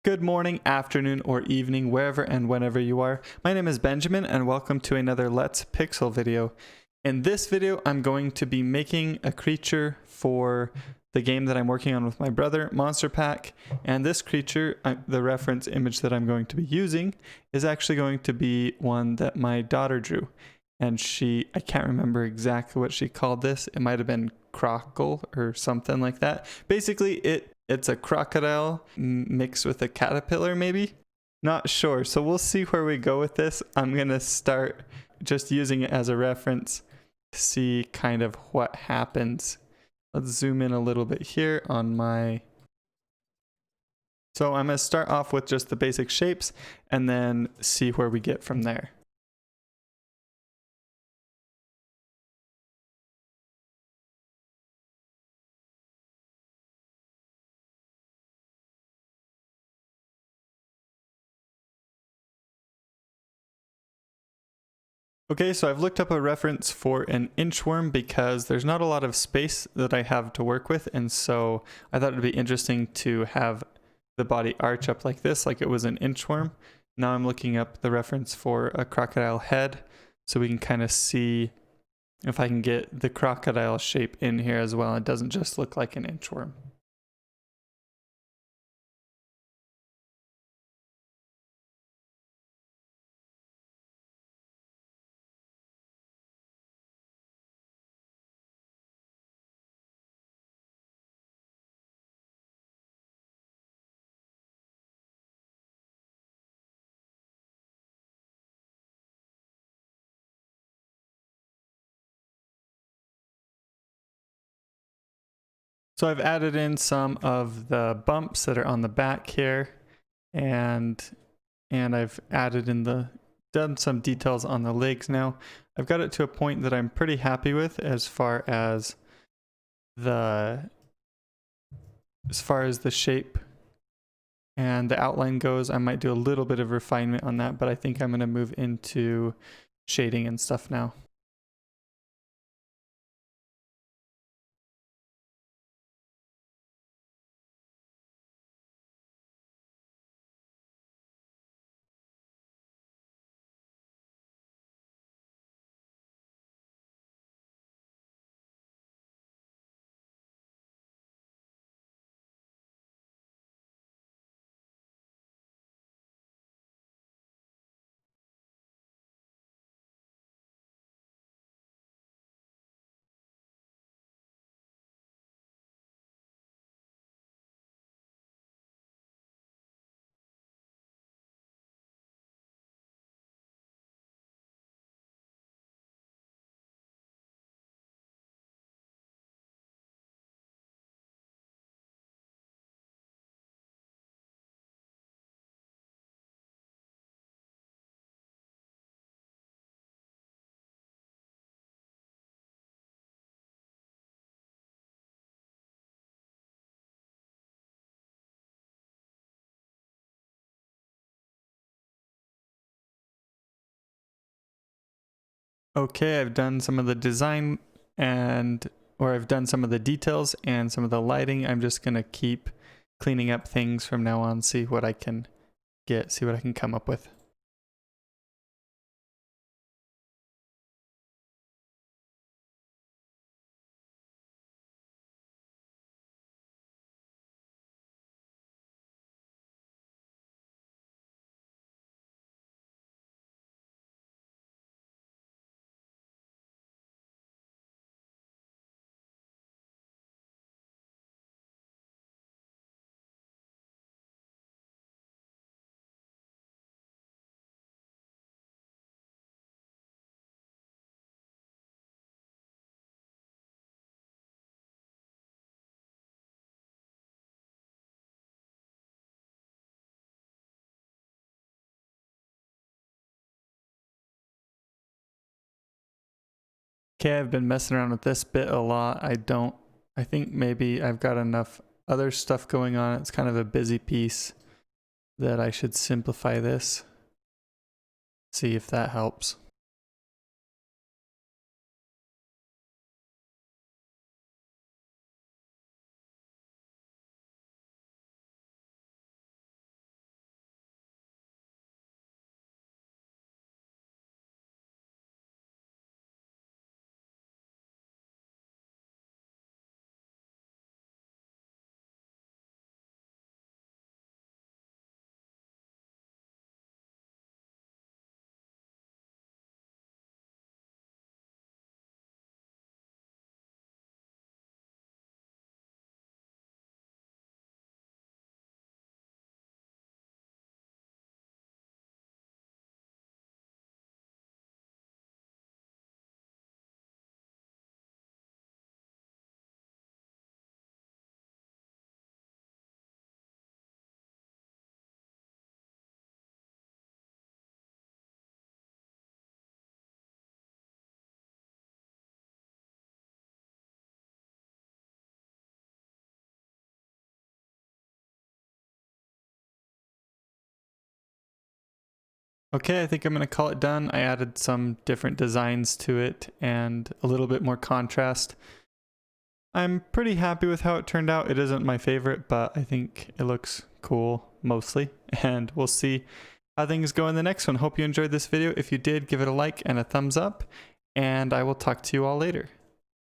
Good morning, afternoon, or evening, wherever and whenever you are. My name is Benjamin, and welcome to another Let's Pixel video. In this video, I'm going to be making a creature for the game that I'm working on with my brother, Monster Pack. And this creature, the reference image that I'm going to be using, is actually going to be one that my daughter drew. And I can't remember exactly what she called this. It might have been Crockle or something like that. Basically, it's a crocodile mixed with a caterpillar, maybe? Not sure. So we'll see where we go with this. I'm going to start just using it as a reference to see kind of what happens. Let's zoom in a little bit here on my... So I'm going to start off with just the basic shapes and then see where we get from there. Okay, so I've looked up a reference for an inchworm because there's not a lot of space that I have to work with, and so I thought it'd be interesting to have the body arch up like this, like it was an inchworm. Now I'm looking up the reference for a crocodile head, so we can kind of see if I can get the crocodile shape in here as well. It doesn't just look like an inchworm. So I've added in some of the bumps that are on the back here, and I've added in done some details on the legs now. I've got it to a point that I'm pretty happy with as far as the shape and the outline goes. I might do a little bit of refinement on that, but I think I'm going to move into shading and stuff now. Okay, I've done some of the design I've done some of the details and some of the lighting. I'm just going to keep cleaning up things from now on, see what I can come up with. Okay, I've been messing around with this bit a lot. I think maybe I've got enough other stuff going on. It's kind of a busy piece that I should simplify this. See if that helps. Okay, I think I'm going to call it done. I added some different designs to it and a little bit more contrast. I'm pretty happy with how it turned out. It isn't my favorite, but I think it looks cool mostly. And we'll see how things go in the next one. Hope you enjoyed this video. If you did, give it a like and a thumbs up. And I will talk to you all later.